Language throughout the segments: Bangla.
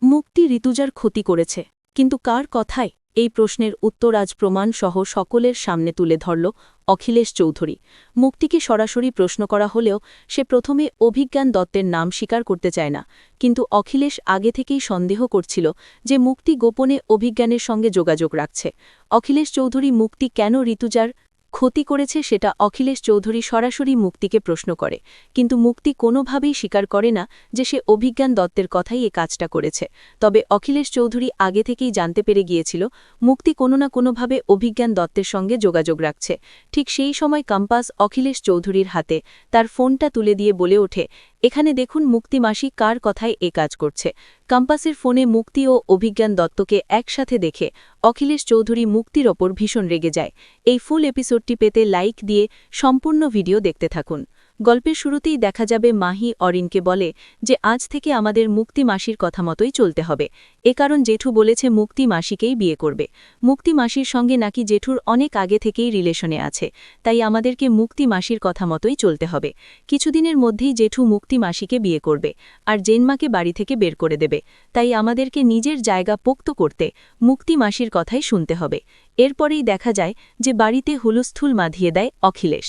মুক্তি ঋতুজার ক্ষতি করেছে, কিন্তু কার কথায়? এই প্রশ্নের উত্তর আজ প্রমাণসহ সকলের সামনে তুলে ধরল অখিলেশ চৌধুরী। মুক্তিকে সরাসরি প্রশ্ন করা হলেও সে প্রথমে অভিজ্ঞান দত্তের নাম স্বীকার করতে চায় না, কিন্তু অখিলেশ আগে থেকেই সন্দেহ করছিল যে মুক্তি গোপনে অভিজ্ঞানের সঙ্গে যোগাযোগ রাখছে। অখিলেশ চৌধুরী মুক্তি কেন ঋতুজার ক্ষতি করেছে সেটা অখিলেশ চৌধুরী সরাসরি মুক্তিকে প্রশ্ন করে, কিন্তু মুক্তি কোনোভাবেই স্বীকার করে না যে সে অভিজ্ঞান দত্তের কথাই এ কাজটা করেছে। তবে অখিলেশ চৌধুরী আগে থেকেই জানতে পেরে গিয়েছিল মুক্তি কোনো না কোনোভাবে অভিজ্ঞান দত্তের সঙ্গে যোগাযোগ রাখছে। ঠিক সেই সময় কম্পাস অখিলেশ চৌধুরীর হাতে তার ফোনটা তুলে দিয়ে বলে ওঠে, এখানে দেখুন মুক্তি মাসি কার কথায় এ কাজ করছে। কম্পাসের ফোনে মুক্তি ও অভিজ্ঞান দত্তকে একসাথে দেখে অখিলেশ চৌধুরী মুক্তির ওপর ভীষণ রেগে যায়। এই ফুল এপিসোডটি পেতে লাইক দিয়ে সম্পূর্ণ ভিডিও দেখতে থাকুন। গল্পের শুরুতেই দেখা যাবে মাহি অরিনকে বলে যে আজ থেকে আমাদের মুক্তি মাসির কথা মতোই চলতে হবে। এ কারণ জেঠু বলেছে মুক্তি মাসিকেই বিয়ে করবে। মুক্তি মাসির সঙ্গে নাকি জেঠুর অনেক আগে থেকেই রিলেশনে আছে, তাই আমাদেরকে মুক্তি মাসির কথা মতোই চলতে হবে। কিছুদিনের মধ্যেই জেঠু মুক্তি মাসিকে বিয়ে করবে আর জেনমাকে বাড়ি থেকে বের করে দেবে, তাই আমাদেরকে নিজের জায়গা পোক্ত করতে মুক্তি মাসির কথাই শুনতে হবে। এরপরেই দেখা যায় যে বাড়িতে হুলস্থুল বাঁধিয়ে দেয় অখিলেশ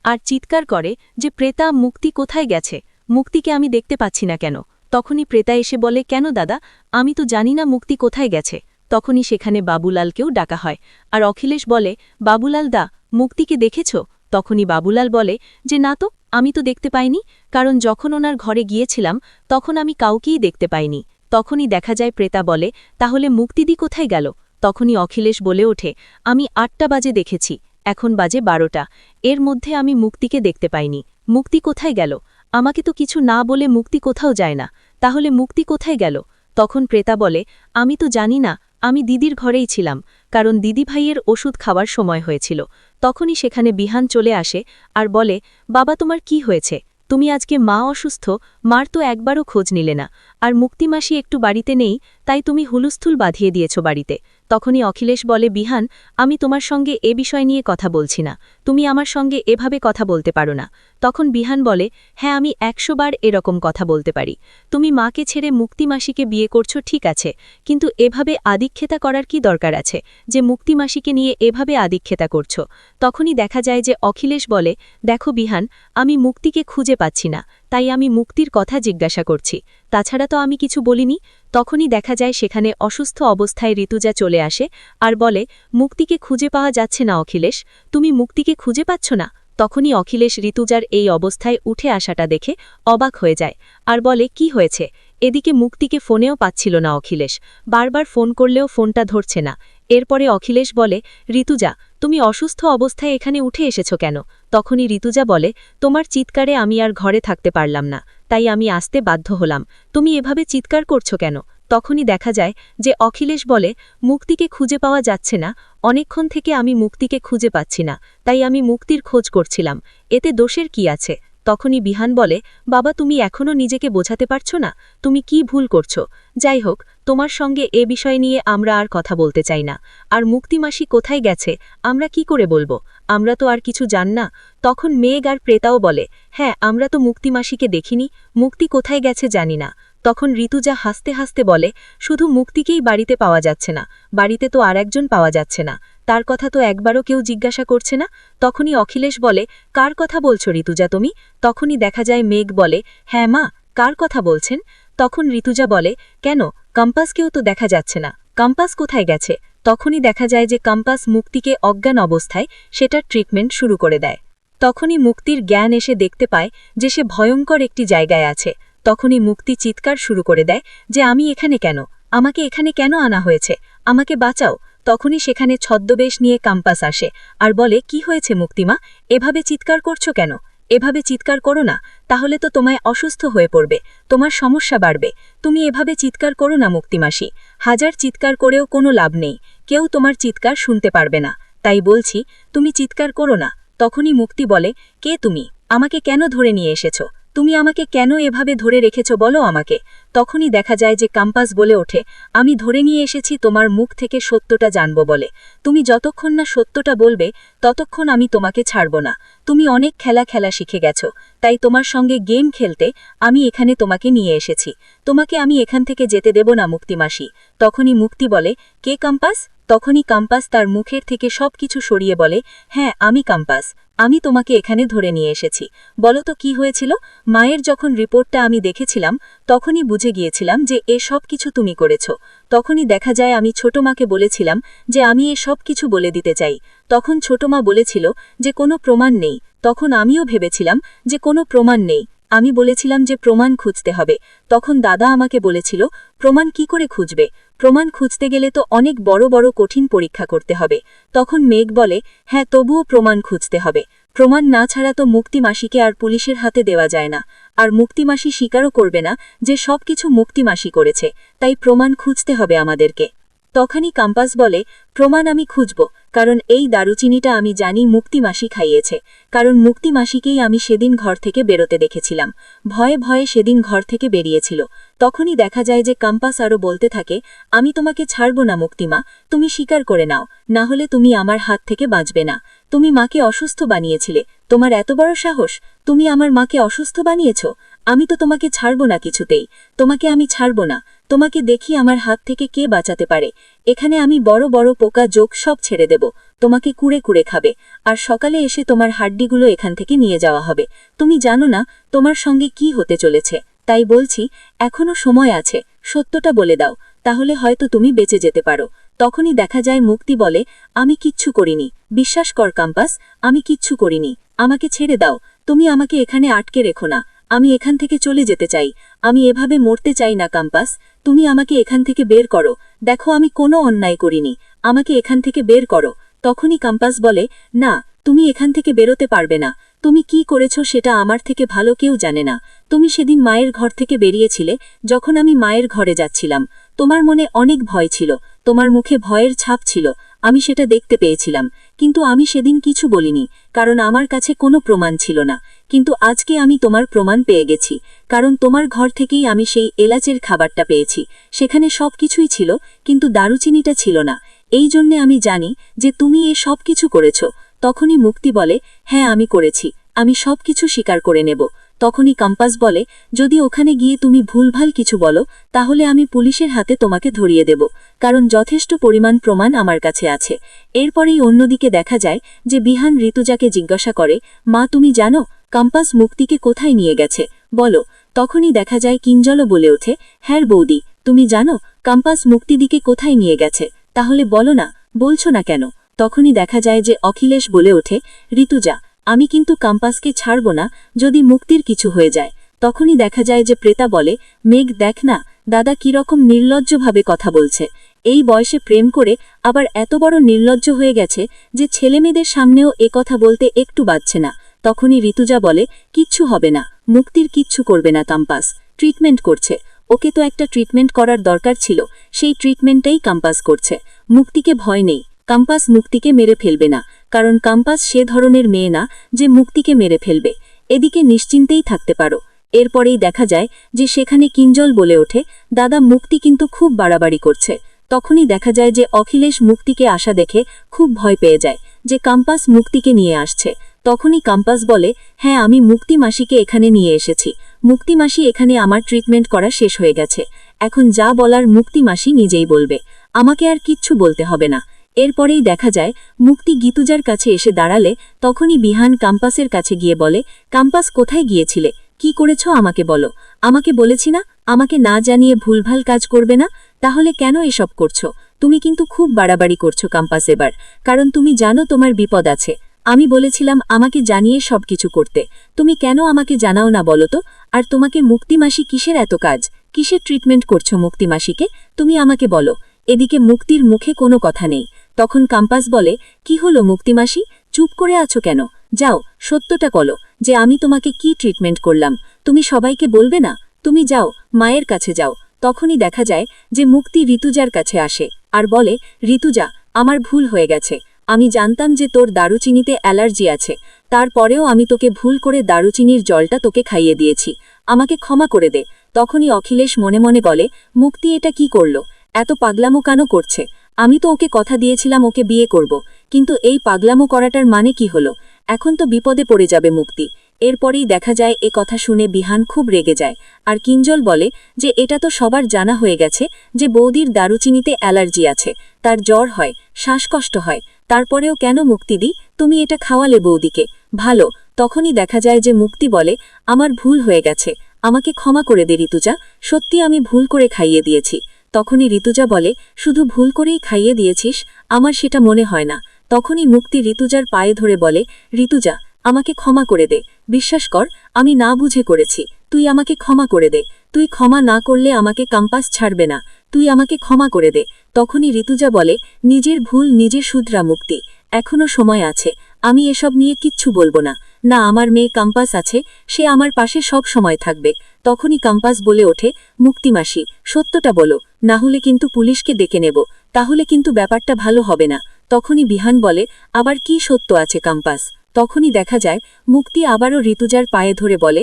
আর চিৎকার করে যে প্রেতা মুক্তি কোথায় গেছে, মুক্তিকে আমি দেখতে পাচ্ছি না কেন। তখনই প্রেতা এসে বলে, কেন দাদা, আমি তো জানি না মুক্তি কোথায় গেছে। তখনই সেখানে বাবুলালকেও ডাকা হয় আর অখিলেশ বলে, বাবুলাল দা, মুক্তিকে দেখেছ? তখনই বাবুলাল বলে যে না তো, আমি তো দেখতে পাইনি, কারণ যখন ওনার ঘরে গিয়েছিলাম তখন আমি কাউকেই দেখতে পাইনি। তখনই দেখা যায় প্রেতা বলে, তাহলে মুক্তিদি কোথায় গেল? তখনই অখিলেশ বলে ওঠে, আমি ৮টা বাজে দেখেছি, এখন বাজে 12টা, এর মধ্যে আমি মুক্তিকে দেখতে পাইনি। মুক্তি কোথায় গেল? আমাকে তো কিছু না বলে মুক্তি কোথাও যায় না, তাহলে মুক্তি কোথায় গেল? তখন প্রেতা বলে, আমি তো জানি না, আমি দিদির ঘরেই ছিলাম, কারণ দিদিভাইয়ের ওষুধ খাওয়ার সময় হয়েছিল। তখনই সেখানে বিহান চলে আসে আর বলে, বাবা তোমার কি হয়েছে? তুমি আজকে মা অসুস্থ, মার তো একবারও খোঁজ নিলে না, আর মুক্তিমাসি একটু বাড়িতে নেই, তাই তুমি হুলস্থুল বাঁধিয়ে দিয়েছ বাড়িতে। তখনই অখিলেশ বলে, বিহান, আমি তোমার সঙ্গে এ বিষয় নিয়ে কথা বলছি না, তুমি আমার সঙ্গে এভাবে কথা বলতে পারো না। তখন বিহান বলে, হ্যাঁ আমি 100 বার এরকম কথা বলতে পারি। তুমি মাকে ছেড়ে মুক্তিমাসিকে বিয়ে করছো ঠিক আছে, কিন্তু এভাবে আদিক্ষেতা করার কি দরকার আছে যে মুক্তিমাসিকে নিয়ে এভাবে আদিক্ষেতা করছো? তখনই দেখা যায় যে অখিলেশ বলে, দেখো বিহান, আমি মুক্তিকে খুঁজে পাচ্ছি না, তাই আমি মুক্তির কথা জিজ্ঞাসা করছি, তাছাড়া তো আমি কিছু বলিনি। তখনই দেখা যায় সেখানে অসুস্থ অবস্থায় ঋতুজা চলে আসে আর বলে, মুক্তিকে খুঁজে পাওয়া যাচ্ছে না অখিলেশ, তুমি মুক্তিকে খুঁজে পাচ্ছ না? তখনই অখিলেশ ঋতুজার এই অবস্থায় উঠে আসাটা দেখে অবাক হয়ে যায় আর বলে, কি হয়েছে? এদিকে মুক্তিকে ফোনেও পাচ্ছিল না অখিলেশ, বারবার ফোন করলেও ফোনটা ধরছে না। এরপরে অখিলেশ বলে, ঋতুজা, তুমি অসুস্থ অবস্থায় এখানে উঠে এসেছ কেন? তখনই ঋতুজা বলে, তোমার চিৎকারে আমি আর ঘরে থাকতে পারলাম না, তাই আমি আসতে বাধ্য হলাম। তুমি এভাবে চিৎকার করছো কেন? তখনই দেখা যায় যে অখিলেশ বলে, মুক্তিকে খুঁজে পাওয়া যাচ্ছে না, অনেকক্ষণ থেকে আমি মুক্তিকে খুঁজে পাচ্ছি না, তাই আমি মুক্তির খোঁজ করছিলাম, এতে দোষের কি আছে? তখনই বিহান বলে, বাবা তুমি এখনও নিজেকে বোঝাতে পারছো না, তুমি কি ভুল করছো? যাই হোক, তোমার সঙ্গে এ বিষয় নিয়ে আমরা আর কথা বলতে চাই না। আর মুক্তিমাসি কোথায় গেছে আমরা কি করে বলবো? আমরা তো আর কিছু জান না। তখন মেঘ আর প্রেতাও বলে, হ্যাঁ আমরা তো মুক্তিমাসিকে দেখিনি, মুক্তি কোথায় গেছে জানি না। তখন ঋতুজা হাসতে হাসতে বলে, শুধু মুক্তিকেই বাড়িতে পাওয়া যাচ্ছে না, বাড়িতে তো আর একজন পাওয়া যাচ্ছে না, তার কথা তো একবারও কেউ জিজ্ঞাসা করছে না। তখনই অখিলেশ বলে, কার কথা বলছো ঋতুজা তুমি? তখনই দেখা যায় মেঘ বলে, হ্যাঁ মা, কার কথা বলছেন? তখন ঋতুজা বলে, কেন, কম্পাসকেও তো দেখা যাচ্ছে না, কম্পাস কোথায় গেছে? তখনই দেখা যায় যে কম্পাস মুক্তিকে অজ্ঞান অবস্থায় সেটার ট্রিটমেন্ট শুরু করে দেয়। তখনই মুক্তির জ্ঞান এসে দেখতে পায় যে সে ভয়ঙ্কর একটি জায়গায় আছে। তখনই মুক্তি চিৎকার শুরু করে দেয় যে আমি এখানে কেন, আমাকে এখানে কেন আনা হয়েছে, আমাকে বাঁচাও। তখনই সেখানে ছদ্মবেশ নিয়ে কম্পাস আসে আর বলে, কি হয়েছে মুক্তিমা, এভাবে চিৎকার করছো কেন? এভাবে চিৎকার করো না, তাহলে তো তোমায় অসুস্থ হয়ে পড়বে, তোমার সমস্যা বাড়বে। তুমি এভাবে চিৎকার করো না মুক্তিমাসি, হাজার চিৎকার করেও কোনো লাভ নেই, কেউ তোমার চিৎকার শুনতে পারবে না, তাই বলছি তুমি চিৎকার করো না। তখনই মুক্তি বলে, কে তুমি, আমাকে কেন ধরে নিয়ে এসেছো? তুমি আমাকে কেন এভাবে ধরে রেখেছ বলো আমাকে। তখনই দেখা যায় যে কম্পাস বলে ওঠে, আমি ধরে নিয়ে এসেছি তোমার মুখ থেকে সত্যটা জানব বলে। তুমি যতক্ষণ না সত্যটা বলবে ততক্ষণ আমি তোমাকে ছাড়ব না। তুমি অনেক খেলা শিখে গেছো, তাই তোমার সঙ্গে গেম খেলতে আমি এখানে তোমাকে নিয়ে এসেছি। তোমাকে আমি এখান থেকে যেতে দেব না মুক্তি মাসি। তখনই মুক্তি বলে, কে কম্পাস? তখনই কম্পাস তার মুখের থেকে সবকিছু সরিয়ে বলে, হ্যাঁ আমি কম্পাস, আমি তোমাকে এখানে ধরে নিয়ে এসেছি। বলো তো কি হয়েছিল? মায়ের যখন রিপোর্টটা আমি দেখেছিলাম তখনই বুঝে গিয়েছিলাম যে এ সব কিছু তুমি করেছ। তখনই দেখা যায় আমি ছোট মাকে বলেছিলাম যে আমি এ সব কিছু বলে দিতে চাই। তখন ছোট মা বলেছিল যে কোনো প্রমাণ নেই। তখন আমিও ভেবেছিলাম যে কোনো প্রমাণ নেই। আমি বলেছিলাম যে প্রমাণ খুঁজতে হবে। তখন দাদা আমাকে বলেছিল, প্রমাণ কি করে খুঁজবে? প্রমাণ খুঁজতে গেলে তো অনেক বড় বড় কঠিন পরীক্ষা করতে হবে। তখন মেঘ বলে, হ্যাঁ তবুও প্রমাণ খুঁজতে হবে। প্রমাণ না ছাড়া তো মুক্তি মাসিকে আর পুলিশের হাতে দেওয়া যায় না। আর মুক্তি মাসি স্বীকারও করবে না যে সবকিছু মুক্তি মাসি করেছে, তাই প্রমাণ খুঁজতে হবে আমাদেরকে। তখনই কম্পাস বলে, প্রমাণ আমি খুঁজব, কারণ এই দারুচিনিটা আমি জানি মুক্তি মাসি খাইয়েছে। কারণ মুক্তি মাসিকেই আমি সেদিন ঘর থেকে বেরোতে দেখেছিলাম। ভয়ে ভয়ে সেদিন ঘর থেকে বেরিয়েছিল। তখনই দেখা যায় যে কম্পাস আরও বলতে থাকে, আমি তোমাকে ছাড়ব না মুক্তিমা, তুমি স্বীকার করে নাও, না হলে তুমি আমার হাত থেকে বাঁচবে না। তুমি মাকে অসুস্থ বানিয়েছিলে, তোমার এত বড় সাহস, তুমি আমার মাকে অসুস্থ বানিয়েছ। আমি তো তোমাকে ছাড়ব না কিছুতেই, তোমাকে আমি ছাড়ব না। তোমাকে দেখি আমার হাত থেকে কে বাঁচাতে পারে। এখানে আমি বড় বড় পোকা জোক সব ছেড়ে দেব, তোমাকে কুড়ে কুড়ে খাবে। আর সকালে এসে তোমার হাড্ডিগুলো এখান থেকে নিয়ে যাওয়া হবে। তুমি জানো না তোমার সঙ্গে কি হতে চলেছে, তাই বলছি এখনো সময় আছে, সত্যটা বলে দাও, তাহলে হয়তো তুমি বেঁচে যেতে পারো। তখনই দেখা যায় মুক্তি বলে, আমি কিচ্ছু করিনি, বিশ্বাস কর কম্পাস, আমি কিচ্ছু করিনি, আমাকে ছেড়ে দাও, তুমি আমাকে এখানে আটকে রেখো না, আমি এখান থেকে চলে যেতে চাই, আমি এভাবে মরতে চাই না কম্পাস, তুমি আমাকে এখান থেকে বের করো, দেখো আমি কোনো অন্যায় করিনি, আমাকে এখান থেকে বের করো। তখনই কম্পাস বলে, না তুমি এখান থেকে বেরোতে পারবে না, তুমি কি করেছো সেটা আমার থেকে ভালো কেউ জানে না। তুমি সেদিন মায়ের ঘর থেকে বেরিয়েছিলে, যখন আমি মায়ের ঘরে যাচ্ছিলাম, তোমার মনে অনেক ভয় ছিল, তোমার মুখে ভয়ের ছাপ ছিল, আমি সেটা দেখতে পেয়েছিলাম। কিন্তু আমি সেদিন কিছু বলিনি, কারণ আমার কাছে কোনো প্রমাণ ছিল না। কিন্তু আজকে আমি তোমার প্রমাণ পেয়ে গেছি, কারণ তোমার ঘর থেকেই আমি সেই এলাচের খাবারটা পেয়েছি। সেখানে সবকিছুই ছিল, কিন্তু দারুচিনিটা ছিল না। এই জন্যে আমি জানি যে তুমি এ সব কিছু করেছ। তখনই মুক্তি বলে, হ্যাঁ আমি করেছি, আমি সবকিছু স্বীকার করে নেব। তখনই কম্পাস বলে, যদি ওখানে গিয়ে তুমি ভুলভাল কিছু বলো তাহলে আমি পুলিশের হাতে তোমাকে ধরিয়ে দেব, কারণ যথেষ্ট পরিমাণ প্রমাণ আমার কাছে আছে। এরপরেই অন্যদিকে দেখা যায় যে বিহান ঋতুজাকে জিজ্ঞাসা করে, মা তুমি জানো কম্পাস মুক্তিকে কোথায় নিয়ে গেছে, বলো। তখনই দেখা যায় কিঞ্জলও বলে ওঠে, হ্যাঁ বৌদি, তুমি জানো কম্পাস মুক্তিদিকে কোথায় নিয়ে গেছে, তাহলে বলো না, বলছো না কেন? তখনই দেখা যায় যে অখিলেশ বলে ওঠে, ঋতুজা আমি কিন্তু কম্পাসকে ছাড়ব না যদি মুক্তির কিছু হয়ে যায়। তখনই দেখা যায় যে প্রেতা বলে, মেঘ দেখ না দাদা কিরকম নির্লজ্জভাবে কথা বলছে, এই বয়সে প্রেম করে আবার এত বড় নির্লজ্জ হয়ে গেছে যে ছেলেমেয়েদের সামনেও এ কথা বলতে একটু বাচ্ছে না। তখনই ঋতুজা বলে, কিচ্ছু হবে না, মুক্তির কিচ্ছু করবে না কম্পাস, ট্রিটমেন্ট করছে, ওকে তো একটা ট্রিটমেন্ট করার দরকার ছিল, সেই ট্রিটমেন্টটাই কম্পাস করছে। মুক্তিকে ভয় নেই, কম্পাস মুক্তিকে মেরে ফেলবে না, কারণ কম্পাস সে ধরনের মেয়ে না যে মুক্তিকে মেরে ফেলবে, এদিকে নিশ্চিন্তেই থাকতে পারো। এরপরেই দেখা যায় যে সেখানে কিঞ্জল বলে ওঠে, দাদা মুক্তি কিন্তু খুব বাড়াবাড়ি করছে। তখনই দেখা যায় যে অখিলেশ মুক্তিকে আসা দেখে খুব ভয় পেয়ে যায় যে কম্পাস মুক্তিকে নিয়ে আসছে। তখনই কম্পাস বলে, হ্যাঁ আমি মুক্তি মাসিকে এখানে নিয়ে এসেছি, মুক্তি মাসি এখানে আমার ট্রিটমেন্ট করা শেষ হয়ে গেছে, এখন যা বলার মুক্তি মাসি নিজেই বলবে, আমাকে আর কিচ্ছু বলতে হবে না। এরপরেই দেখা যায় মুক্তি গীতুজার কাছে এসে দাঁড়ালে তখনই বিহান কম্পাসের কাছে গিয়ে বলে, কম্পাস কোথায় গিয়েছিলে, কি করেছ আমাকে বলো, আমাকে বলেছি না আমাকে না জানিয়ে ভুলভাল কাজ করবে না, তাহলে কেন এসব করছো? তুমি কিন্তু খুব বাড়াবাড়ি করছো কম্পাস এবার, কারণ তুমি জানো তোমার বিপদ আছে। আমি বলেছিলাম আমাকে জানিয়ে সবকিছু করতে, তুমি কেন আমাকে জানাও না বলো তো? আর তোমাকে মুক্তি মাসি কিসের এত কাজ, কিসের ট্রিটমেন্ট করছো মুক্তি মাসিকে, তুমি আমাকে বলো। এদিকে মুক্তির মুখে কোনো কথা নেই। তখন কম্পাস বলে, কি হলো মুক্তিমাসি, চুপ করে আছো কেন? যাও সত্যটা বলো যে আমি তোমাকে কি ট্রিটমেন্ট করলাম, তুমি সবাইকে বলবে না, তুমি যাও মায়ের কাছে যাও। তখনই দেখা যায় যে মুক্তি ঋতুজার কাছে আসে আর বলে, ঋতুজা আমার ভুল হয়ে গেছে, আমি জানতাম যে তোর দারুচিনিতে অ্যালার্জি আছে, তারপরেও আমি তোকে ভুল করে দারুচিনির জলটা তোকে খাইয়ে দিয়েছি, আমাকে ক্ষমা করে দে। তখনই অখিলেশ মনে মনে বলে, মুক্তি এটা কি করলো, এত পাগলামো কেন করছে? আমি তো ওকে কথা দিয়েছিলাম ওকে বিয়ে করব, কিন্তু এই পাগলামো করাটার মানে কি হলো? এখন তো বিপদে পড়ে যাবে মুক্তি। এরপরেই দেখা যায় এ কথা শুনে বিহান খুব রেগে যায়, আর কিঞ্জল বলে যে এটা তো সবার জানা হয়ে গেছে যে বৌদির দারুচিনিতে অ্যালার্জি আছে, তার জ্বর হয়, শ্বাসকষ্ট হয়, তারপরেও কেন মুক্তিদি তুমি এটা খাওয়ালে বৌদিকে? ভালো। তখনই দেখা যায় যে মুক্তি বলে, আমার ভুল হয়ে গেছে, আমাকে ক্ষমা করে দে ঋতুজা, সত্যি আমি ভুল করে খাইয়ে দিয়েছি। তখনই ঋতুজা বলে, শুধু ভুল করেই খাইয়ে দিয়েছিস, আমার সেটা মনে হয় না। তখনই মুক্তি ঋতুজার পায়ে ধরে বলে, ঋতুজা আমাকে ক্ষমা করে দে, বিশ্বাস কর আমি না বুঝে করেছি, তুই আমাকে ক্ষমা করে দে, তুই ক্ষমা না করলে আমাকে ক্যাম্পাস ছাড়বে না, তুই আমাকে ক্ষমা করে দে। তখনই ঋতুজা বলে, নিজের ভুল নিজে শুধরা মুক্তি, এখনো সময় আছে, আমি এসব নিয়ে কিচ্ছু বলবো না। না, আমার মেয়ে ক্যাম্পাস আছে, সে আমার পাশে সব সময় থাকবে। তখনই ক্যাম্পাস বলে ওঠে, মুক্তিমাসি সত্যটা বলো, না হলে কিন্তু পুলিশকে ডেকে নেব, তাহলে কিন্তু ব্যাপারটা ভালো হবে না। তখনই বিহান বলে, আবার কি সত্য আছে ক্যাম্পাস? তখনই দেখা যায় মুক্তি আবারও ঋতুজার পায়ে ধরে বলে,